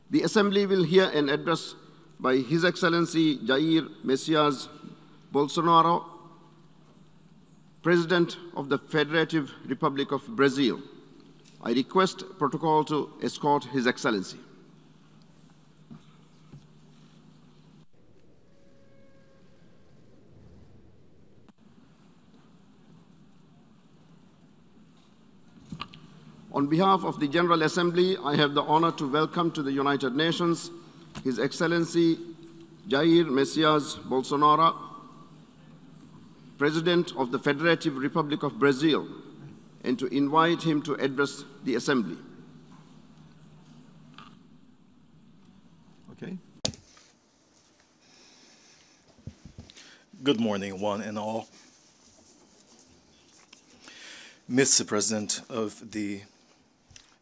The Assembly will hear an address by His Excellency Jair Messias Bolsonaro, President of the Federative Republic of Brazil. I request protocol to escort His Excellency. On behalf of the General Assembly, I have the honor to welcome to the United Nations His Excellency Jair Messias Bolsonaro, President of the Federative Republic of Brazil, and to invite him to address the Assembly. Okay. Good morning, one and all. Mr. President of the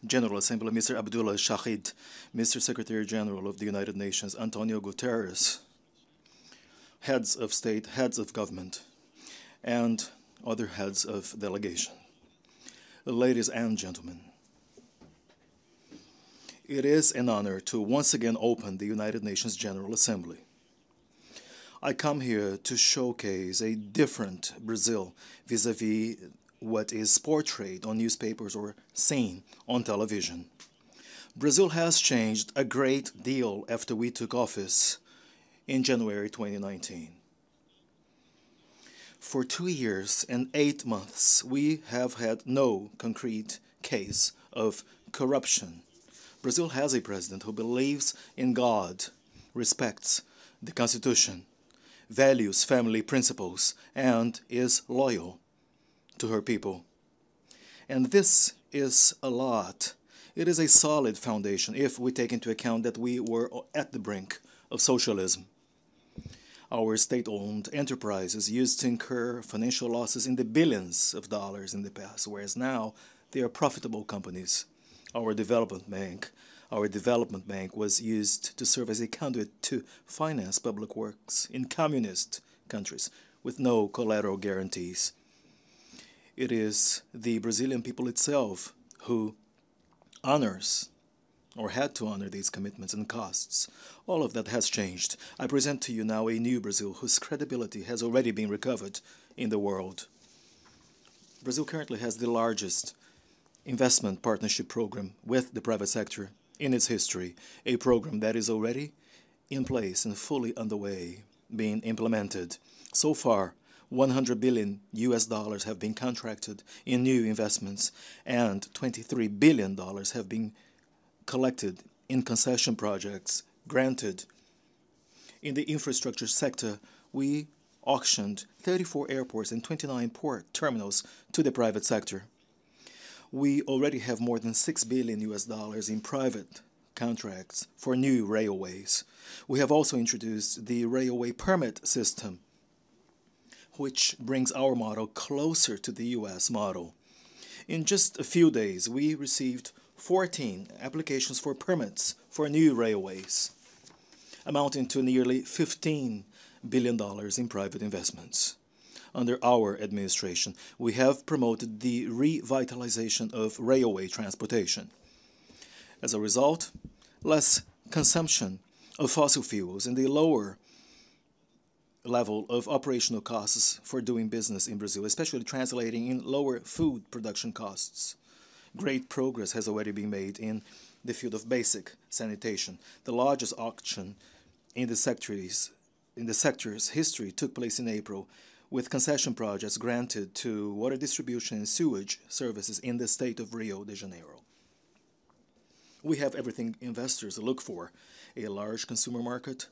General Assembly, Mr. Abdullah Shahid, Mr. Secretary General of the United Nations, Antonio Guterres, heads of state, heads of government, and other heads of delegation. Ladies and gentlemen, it is an honor to once again open the United Nations General Assembly. I come here to showcase a different Brazil vis-à-vis what is portrayed on newspapers or seen on television. Brazil has changed a great deal after we took office in January 2019. For 2 years and 8 months, we have had no concrete case of corruption. Brazil has a president who believes in God, respects the Constitution, values family principles, and is loyal to her people. And this is a lot. It is a solid foundation if we take into account that we were at the brink of socialism. Our state-owned enterprises used to incur financial losses in the billions of dollars in the past, whereas now they are profitable companies. Our development bank was used to serve as a conduit to finance public works in communist countries with no collateral guarantees. It is the Brazilian people itself who honors or had to honor these commitments and costs. All of that has changed. I present to you now a new Brazil whose credibility has already been recovered in the world. Brazil currently has the largest investment partnership program with the private sector in its history, a program that is already in place and fully underway, being implemented. So far, $100 billion have been contracted in new investments, and $23 billion have been collected in concession projects granted. In the infrastructure sector, we auctioned 34 airports and 29 port terminals to the private sector. We already have more than $6 billion in private contracts for new railways. We have also introduced the railway permit system, which brings our model closer to the U.S. model. In just a few days, we received 14 applications for permits for new railways, amounting to nearly $15 billion in private investments. Under our administration, we have promoted the revitalization of railway transportation. As a result, less consumption of fossil fuels and a lower level of operational costs for doing business in Brazil, especially translating in lower food production costs. Great progress has already been made in the field of basic sanitation. The largest auction in the sector's history took place in April, with concession projects granted to water distribution and sewage services in the state of Rio de Janeiro. We have everything investors look for: a large consumer market,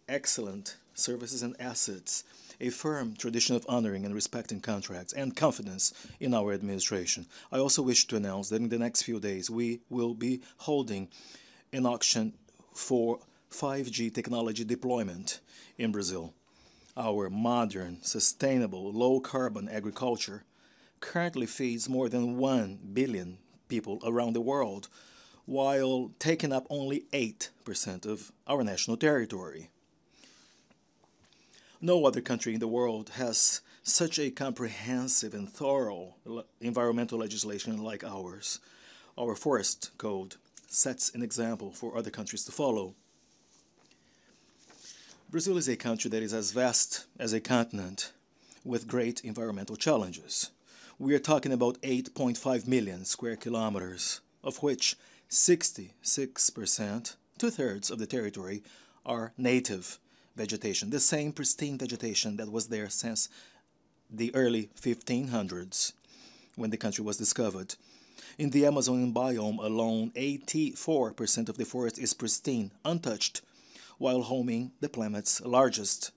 excellent services and assets, a firm tradition of honoring and respecting contracts, and confidence in our administration. I also wish to announce that in the next few days we will be holding an auction for 5G technology deployment in Brazil. Our modern, sustainable, low-carbon agriculture currently feeds more than 1 billion people around the world, while taking up only 8% of our national territory. No other country in the world has such a comprehensive and thorough environmental legislation like ours. Our forest code sets an example for other countries to follow. Brazil is a country that is as vast as a continent with great environmental challenges. We are talking about 8.5 million square kilometers, of which 66%, two-thirds of the territory, are native vegetation, the same pristine vegetation that was there since the early 1500s when the country was discovered. In the Amazonian biome alone, 84% of the forest is pristine, untouched, while homing the planet's largest,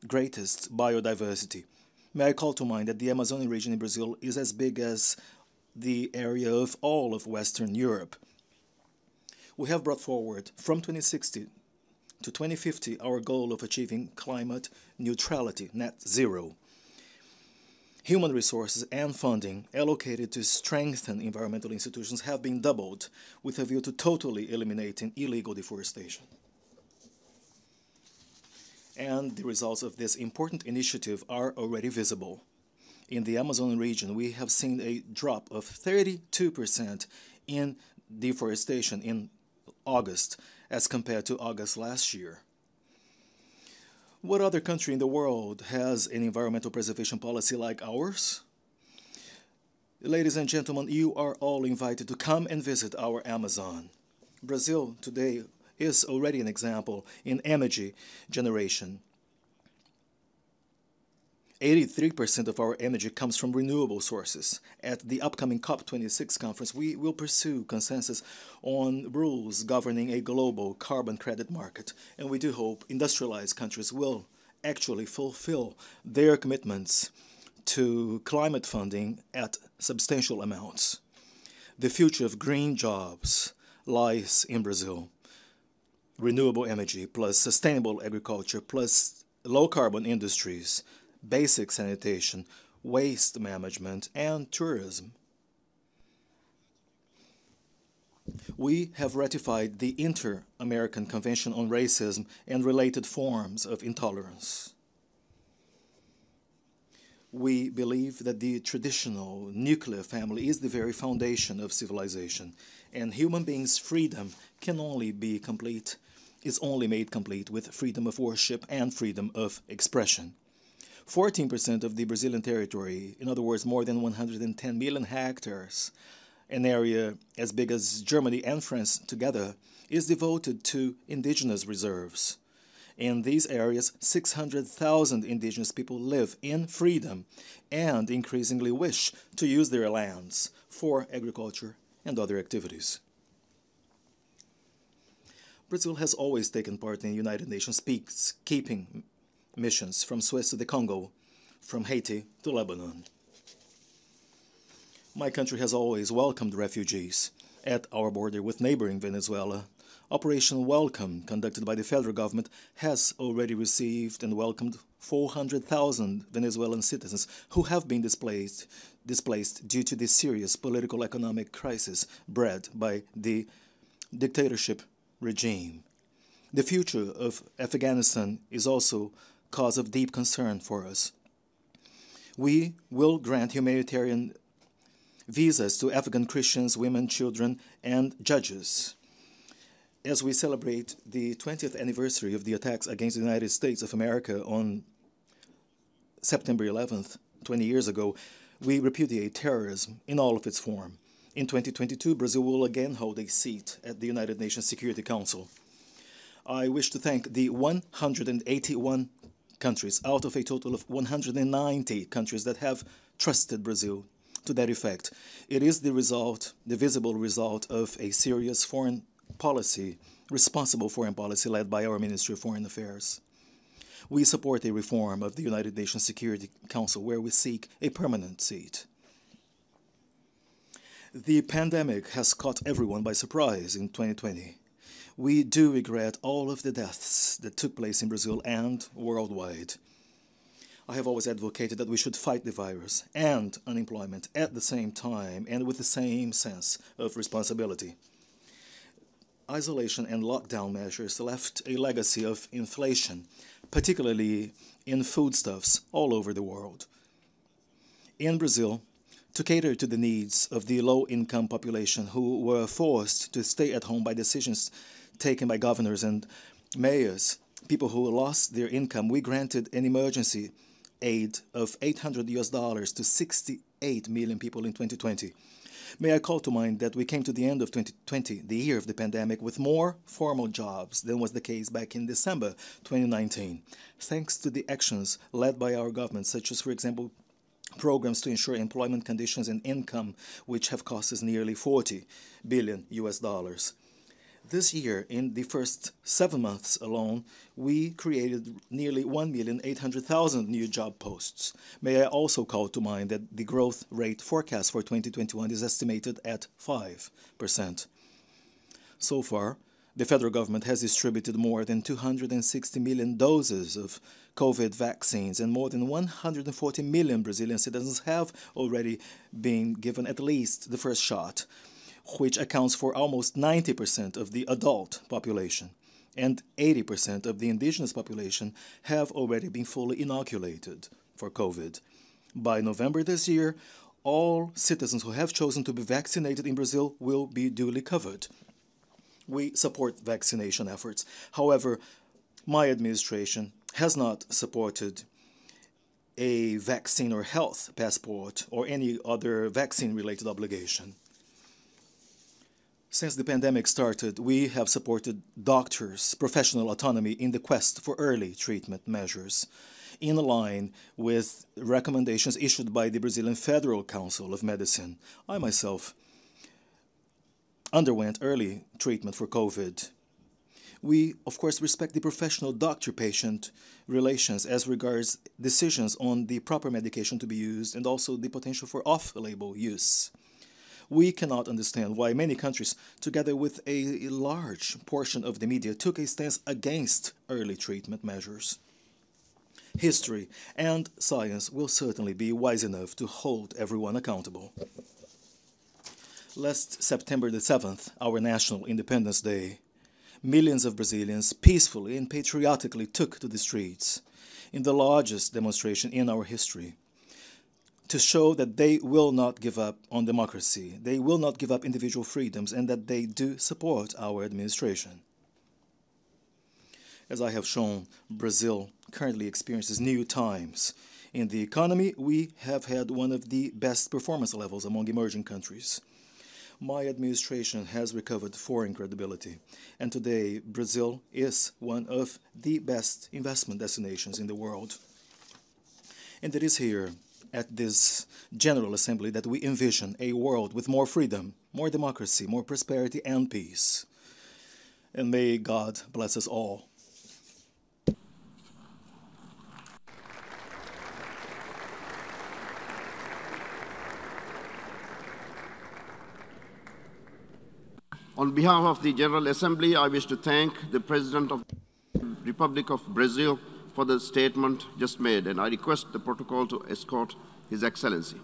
greatest biodiversity. May I call to mind that the Amazonian region in Brazil is as big as the area of all of Western Europe. We have brought forward from 2060 to 2050 our goal of achieving climate neutrality, net zero. Human resources and funding allocated to strengthen environmental institutions have been doubled with a view to totally eliminating illegal deforestation. And the results of this important initiative are already visible. In the Amazon region, we have seen a drop of 32% in deforestation in August as compared to August last year. What other country in the world has an environmental preservation policy like ours? Ladies and gentlemen, you are all invited to come and visit our Amazon. Brazil today is already an example in energy generation. 83% of our energy comes from renewable sources. At the upcoming COP26 conference, we will pursue consensus on rules governing a global carbon credit market, and we do hope industrialized countries will actually fulfill their commitments to climate funding at substantial amounts. The future of green jobs lies in Brazil. Renewable energy plus sustainable agriculture plus low-carbon industries, basic sanitation, waste management, and tourism. We have ratified the Inter-American Convention on Racism and Related Forms of Intolerance. We believe that the traditional nuclear family is the very foundation of civilization, and human beings' freedom can only be complete, is only made complete with freedom of worship and freedom of expression. 14% of the Brazilian territory, in other words, more than 110 million hectares, an area as big as Germany and France together, is devoted to indigenous reserves. In these areas, 600,000 indigenous people live in freedom and increasingly wish to use their lands for agriculture and other activities. Brazil has always taken part in United Nations peacekeeping missions from Suez to the Congo, from Haiti to Lebanon. My country has always welcomed refugees. At our border with neighboring Venezuela, Operation Welcome, conducted by the federal government, has already received and welcomed 400,000 Venezuelan citizens who have been displaced due to the serious political economic crisis bred by the dictatorship regime. The future of Afghanistan is also cause of deep concern for us. We will grant humanitarian visas to Afghan Christians, women, children, and judges. As we celebrate the 20th anniversary of the attacks against the United States of America on September 11th, 20 years ago, we repudiate terrorism in all of its form. In 2022, Brazil will again hold a seat at the United Nations Security Council. I wish to thank the 181 countries out of a total of 190 countries that have trusted Brazil to that effect. It is the result, the visible result of a serious foreign policy, responsible foreign policy led by our Ministry of Foreign Affairs. We support a reform of the United Nations Security Council where we seek a permanent seat. The pandemic has caught everyone by surprise in 2020. We do regret all of the deaths that took place in Brazil and worldwide. I have always advocated that we should fight the virus and unemployment at the same time and with the same sense of responsibility. Isolation and lockdown measures left a legacy of inflation, particularly in foodstuffs all over the world. In Brazil, to cater to the needs of the low-income population who were forced to stay at home by decisions taken by governors and mayors, people who lost their income, we granted an emergency aid of $800 to 68 million people in 2020. May I call to mind that we came to the end of 2020, the year of the pandemic, with more formal jobs than was the case back in December 2019, thanks to the actions led by our government, such as, for example, programs to ensure employment conditions and income, which have cost us nearly $40 billion. This year, in the first 7 months alone, we created nearly 1,800,000 new job posts. May I also call to mind that the growth rate forecast for 2021 is estimated at 5%. So far, the federal government has distributed more than 260 million doses of COVID vaccines, and more than 140 million Brazilian citizens have already been given at least the first shot, which accounts for almost 90% of the adult population, and 80% of the indigenous population have already been fully inoculated for COVID. By November this year, all citizens who have chosen to be vaccinated in Brazil will be duly covered. We support vaccination efforts. However, my administration has not supported a vaccine or health passport or any other vaccine-related obligation. Since the pandemic started, we have supported doctors' professional autonomy in the quest for early treatment measures, in line with recommendations issued by the Brazilian Federal Council of Medicine. I myself underwent early treatment for COVID. We, of course, respect the professional doctor-patient relations as regards decisions on the proper medication to be used and also the potential for off-label use. We cannot understand why many countries, together with a large portion of the media, took a stance against early treatment measures. History and science will certainly be wise enough to hold everyone accountable. Last September the 7th, our National Independence Day, millions of Brazilians peacefully and patriotically took to the streets in the largest demonstration in our history, to show that they will not give up on democracy, they will not give up individual freedoms, and that they do support our administration. As I have shown, Brazil currently experiences new times. In the economy, we have had one of the best performance levels among emerging countries. My administration has recovered foreign credibility, and today Brazil is one of the best investment destinations in the world. And it is here, at this General Assembly, that we envision a world with more freedom, more democracy, more prosperity and peace. And may God bless us all. On behalf of the General Assembly, I wish to thank the President of the Republic of Brazil for the statement just made, and I request the protocol to escort His Excellency.